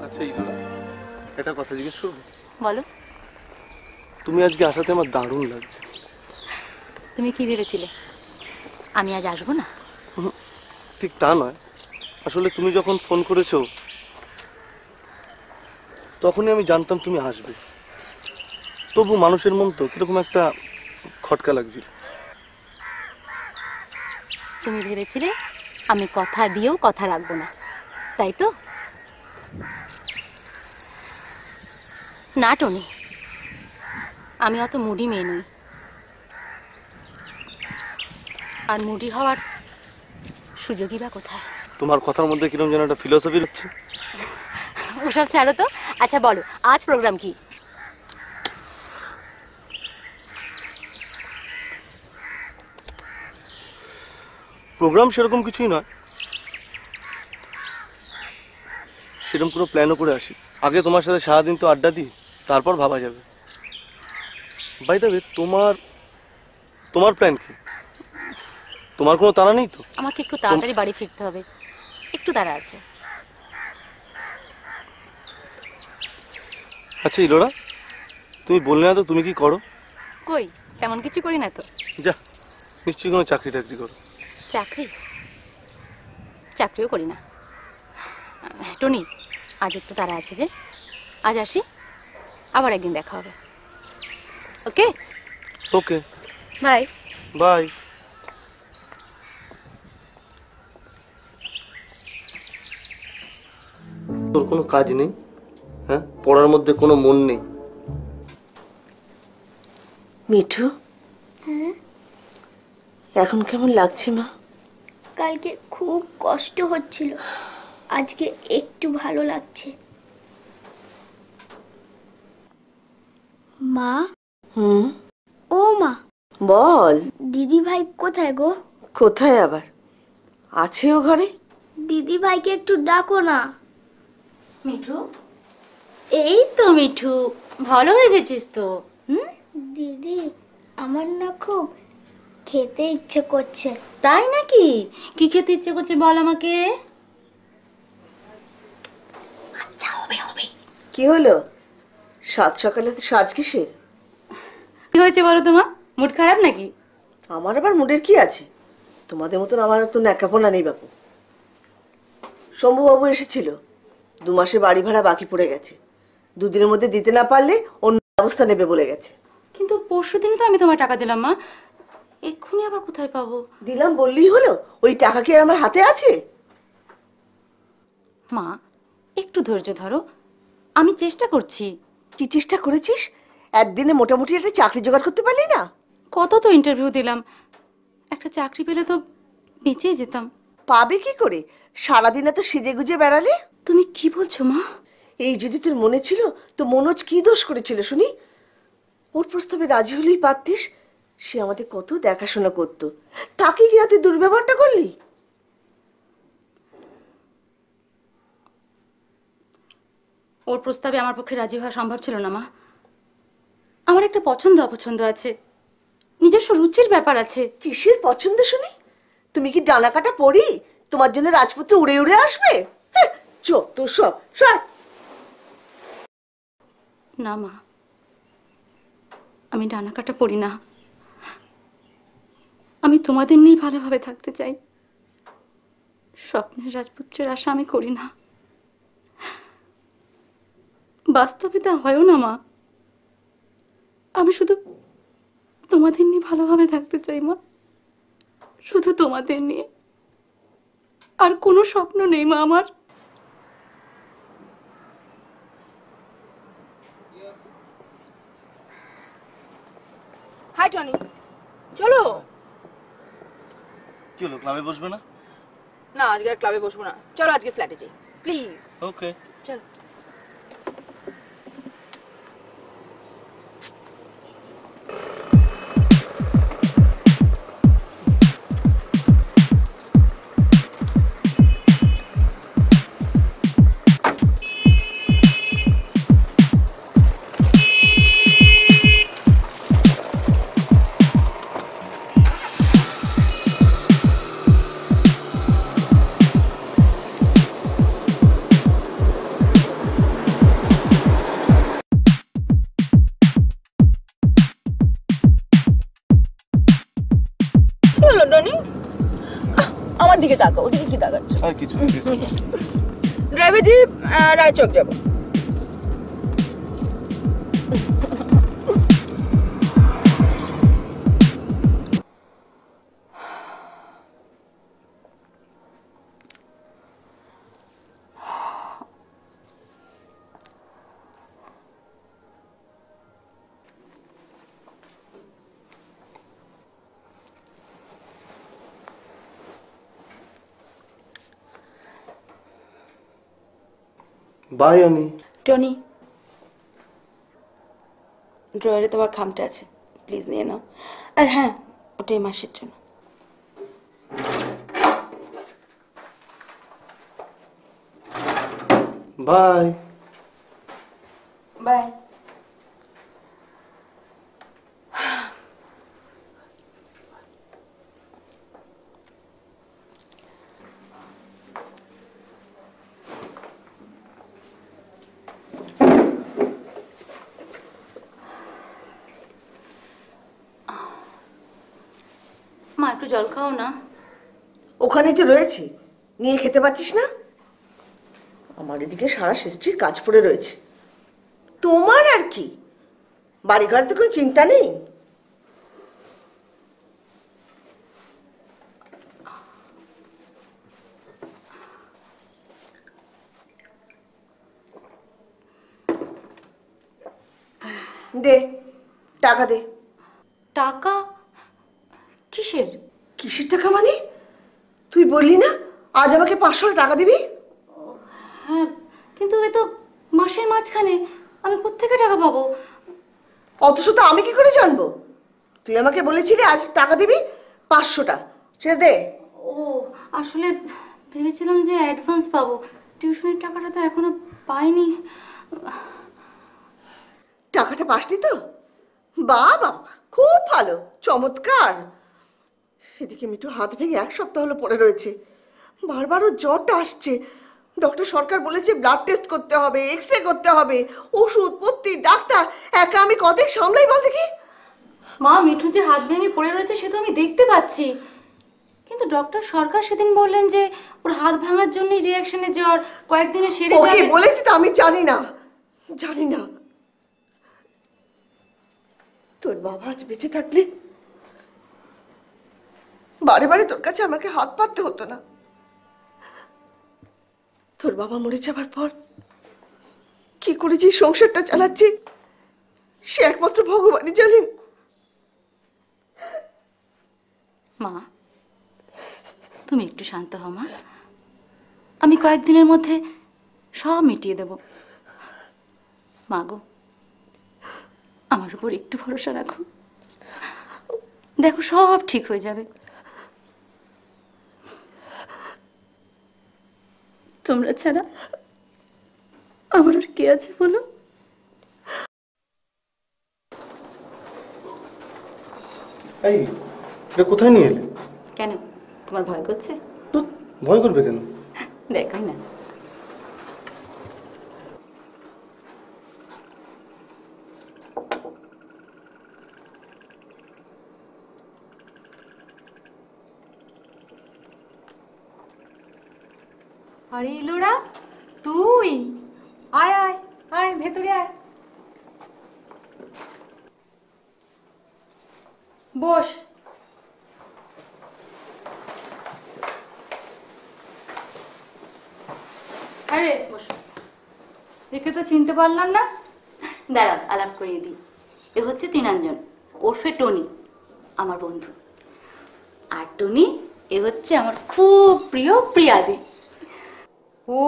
আচ্ছা ইলোরা, একটা কথা জিজ্ঞেস করবো? বলো। তুমি আজকে আসাতে আমার দারুণ লাগছে। তুমি কি ভেবেছিলে আমি আজ আসবো না? ঠিক তা নয়, আসলে তুমি যখন ফোন করেছো তখনই আমি জানতাম তুমি আসবে। তবু মানুষের মন তো কিরকম একটা খটকা লাগছিল। তুমি ভেবেছিলে আমি কথা দিয়েও কথা রাখবো না, তাই তো? না টনি, আমি অত মুডি মেয়ে নই, আর মুডি হওয়ার সুযোগই বা কোথায়? তোমার কথার মধ্যে কিরকম যেন একটা ফিলোসফি হচ্ছে। ওসব ছাড়ো তো। আচ্ছা বলো, আজ প্রোগ্রাম কি? প্রোগ্রাম সেরকম কিছুই নয়, সেরকম কোনো প্ল্যানও করে আসি। আগে তোমার সাথে সারাদিন তো আড্ডা দিই, তারপর ভাবা যাবে। বাই দ্য ওয়ে, তোমার প্ল্যান কি? তোমার কোনো তাড়া নেই তো? আমাকে একটু তাড়াতাড়ি বাড়ি ফিরতে হবে, একটু তাড়া আছে। আচ্ছা ইলোরা, তুমি বললে না তো তুমি কি করো? কই, তেমন কিছু করি না তো। যা, নিশ্চয়ই কোনো চাকরি টাকরি করো। চাকরি? চাকরিও করি না। টনি, আজ একটু তাড়া আছে যে, আজ আসি, আবার একদিন দেখা হবে। ওকে ওকে, বাই বাই। তোর কোনো কাজ নেই? হ্যাঁ, পড়ার মধ্যে কোনো মন নেই? মিঠু, এখন কেমন লাগছে মা? কালকে খুব কষ্ট হচ্ছিল, আজকে একটু ভালো লাগছে। মা। ও মা, বল। দিদি ভাই কোথায় গো? কোথায় আবার, আছে ও ঘরে। দিদি ভাইকে একটু ডাকো না। মিঠু, এই তো মিঠু, ভালো হয়ে গেছিস তো? দিদি, আমার না খুব খেতে ইচ্ছে করছে। তাই নাকি? কি খেতে ইচ্ছে করছে বল আমাকে। আচ্ছা, হবে হবে। কি হলো, সাত সকালে তো সাজ কিসের? কি হয়েছে বলো তোমার? মুড খারাপ নাকি? আমার আবার মুডের কি আছে? তোমাদের মতন আমার তো ন্যাকাপনা নেই বাপু। শম্ভুবাবু এসেছিল, 2 মাসে বাড়ি ভাড়া বাকি পড়ে গেছে, 2 দিনের মধ্যে দিতে না পারলে অন্য ব্যবস্থা নেবে বলে গেছে। কিন্তু পরশুদিনই তো আমি তোমার টাকা দিলাম মা, এক্ষুনি আবার কোথায় পাবো? দিলাম বললেই হলো? ওই টাকা কি আর আমার হাতে আছে? মা, একটু ধৈর্য ধরো, আমি চেষ্টা করছি। কি চেষ্টা করেছিস? একদিনে মোটামুটি একটা চাকরি জোগাড় করতে পারলি না? কত তো ইন্টারভিউ দিলাম, একটা চাকরি পেলে তো বেঁচেই যেতাম। পাবে কি করে? সারাদিন এত সেজে গুজে বেড়ালে। তুমি কি বলছো মা? এই যদি তোর মনে ছিল তো মনোজ কি দোষ করেছিল শুনি? ওর প্রস্তাবে রাজি হলেই পারতিস, সে আমাদের কত দেখাশোনা করতো, তাকে কি তুই দুর্ব্যবহারটা করলি? ওর প্রস্তাবে আমার পক্ষে রাজি হওয়া সম্ভব ছিল না মা। আমার একটা পছন্দ অপছন্দ আছে, নিজস্ব রুচির ব্যাপার আছে। কিসের পছন্দ শুনি? তুমি কি ডানা কাটা পড়ি তোমার জন্য রাজপুত্র উড়ে উড়ে আসবে? যত সব সর। না মা, আমি ডানা কাটা পড়ি না, আমি তোমাদের নিয়েই ভালোভাবে থাকতে চাই। স্বপ্নের রাজপুত্রের আশা আমি করি না, বাস্তবে তা হয়ও না মা। আমি শুধু তোমাদের নিয়ে ভালোভাবে থাকতে চাই মা, শুধু তোমাদের নিয়ে, আর কোনো স্বপ্ন নেই মা আমার। হাই টনি, চলো। কি হলো, ক্লাবে বসবে না? না, আজকে আর ক্লাবে বসবো না, চলো আজকে ফ্ল্যাটে যাই প্লিজ। ওকে, চলো। আমার দিকে তাকাও, ওদিকে কি তাকাচ্ছ? আর কিছু না, কিছু না। ড্রাইভার জি, রায়চক যাবো। By Oni. টনি, ড্রয়ারে তোমার খামটা আছে, প্লিজ নিয়ে নাও। আর হ্যাঁ, ওটাই মাসের জন্য। বাই। বাই। মা, একটু জল খাও না। ওখানেই তো রয়েছে, নিয়ে খেতে পাচ্ছিস না? আমার এদিকে সারা সৃষ্টির কাজ পড়ে রয়েছে। তোমার আর কি, বাড়িঘর তো কোনো চিন্তা নেই। দে, টাকা দে। টাকা? কিসের? কিসের টাকা মানে? তুই বললি না আজ আমাকে 500 টাকা দিবি? হ্যাঁ, কিন্তু এ তো মাসের মাঝখানে, আমি কোত্থেকে টাকা পাবো? অথচ তো আমি কি করে জানবো? তুই আমাকে বলেছিলি আজ টাকা দিবি 500টা, সে দে। ও, আসলে ভেবেছিলাম যে অ্যাডভান্স পাবো, টিউশনের টাকাটা তো এখনো পাইনি। টাকাটা পাসনি তো? বাবা, খুব ভালো, চমৎকার। এদিকে মিঠু হাত ভেঙে 1 সপ্তাহ হলো পড়ে রয়েছে, বারবার ওর জ্বরটা আসছে। ডক্টর সরকার বলেছে ব্লাড টেস্ট করতে হবে, এক্স রে করতে হবে, ওষুধ পত্তি, ডাক্তার, একা আমি কদিন সামলাই বল দেখি। মা, মিঠু যে হাত ভেঙে পড়ে রয়েছে সে তো আমি দেখতে পাচ্ছি, কিন্তু ডক্টর সরকার সেদিন বললেন যে ওর হাত ভাঙার জন্যই রিঅ্যাকশনে জ্বর, কয়েকদিনে সেরে ওকে যাবে। বলেছি তো আমি জানি না, জানি না। তোর বাবা আজ বেঁচে থাকলে বারে বারে তোর কাছে আমাকে হাত পাততে হতো না। তোর বাবা মরে যাবার পর কি করে যে সংসারটা চালাচ্ছি সে একমাত্র ভগবানই জানেন। মা, তুমি একটু শান্ত হও মা, আমি কয়েকদিনের মধ্যে সব মিটিয়ে দেব। মা গো, আমার উপর একটু ভরসা রাখো, দেখো সব ঠিক হয়ে যাবে। তোমরা ছাড়া আমার আর কে আছে বলো? এই, এটা কোথায় নিয়ে এলে? কেন, তোমার ভয় করছে? তো ভয় করবে কেন? দেখাই না। আরে ইলোরা, তুই আয় আয় আয় ভেতরে আয়, বস। আরে বসো। একে তো চিনতে পারলাম না। দাঁড়াও, আলাপ করিয়ে দিই। এ হচ্ছে তিনাঞ্জন, ওরফে টনি, আমার বন্ধু। আর টনি, এ হচ্ছে আমার খুব প্রিয় প্রিয়াদি। ও,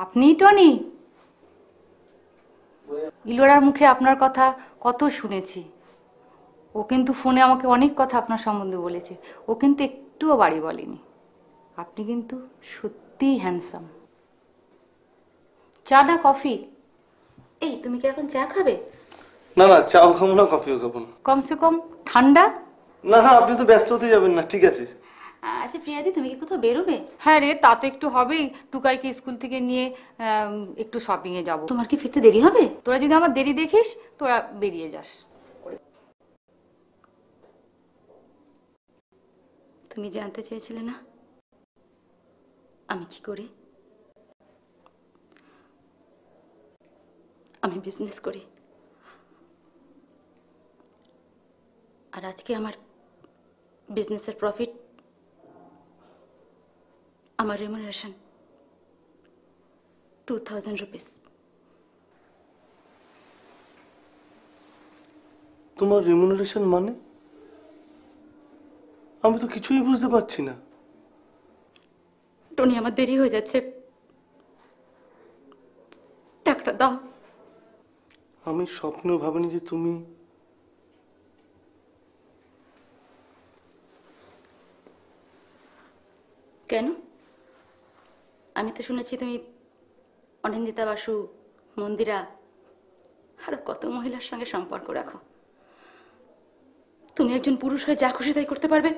আপনিই টনি? ইলোরার মুখে আপনার কথা কত শুনেছি। ও কিন্তু ফোনে আমাকে অনেক কথা আপনার সম্বন্ধে বলেছে। ও কিন্তু একটুও বাড়ি বলেনি। আপনি কিন্তু সত্যিই হ্যান্ডসাম। চা না কফি? এই, তুমি কি এখন চা খাবে? না না, চাও খাবো না, কফিও খাবো না। কমসে কম ঠান্ডা। না না, আপনি তো ব্যস্ত হতে যাবেন না, ঠিক আছে। আচ্ছা প্রিয়াদি, তুমি কি কোথাও বেরোবে? হ্যাঁ রে, তা তো একটু হবেই। টুকাইকে স্কুল থেকে নিয়ে একটু শপিংয়ে যাব। তোমার কি ফিরতে দেরি হবে? তোরা যদি আমার দেরি দেখিস, তোরা বেরিয়ে যাস। তুমি জানতে চেয়েছিলে না আমি কি করি? আমি বিজনেস করি। আর আজকে আমার বিজনেসের প্রফিট, আমার রেমুনারেশন 2000 রুপিস। তোমার রেমুনারেশন মানে? আমি তো কিছুই বুঝতে পারছি না। টনি, আমার দেরি হয়ে যাচ্ছে, টাকাটা দাও। আমি স্বপ্নেও ভাবিনি যে তুমি কেন? আমি তো শুনেছি তুমি অনিন্দিতা বাসু, মন্দিরা, আরো কত মহিলার সঙ্গে সম্পর্ক রাখো। তুমি একজন পুরুষ হয়ে যা খুশি তাই করতে পারবে,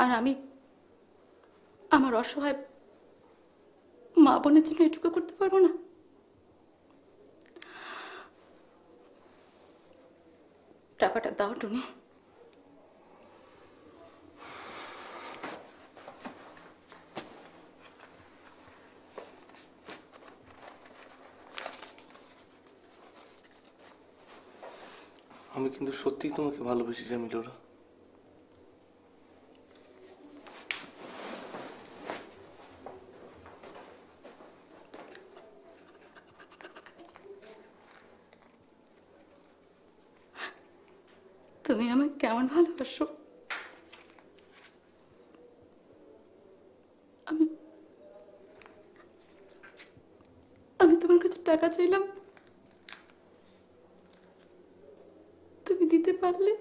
আর আমি আমার অসহায় মা বোনের জন্য এটুকু করতে পারবো না? টাকাটা দাও টুনি। আমি কিন্তু সত্যিই তোমাকে ভালোবেসেছি জামিলোরা। তুমি আমাকে কেমন ভালোবাসো? আমি আমি তোমার কাছে টাকা চাইলাম, তুমি দিতে পারলে?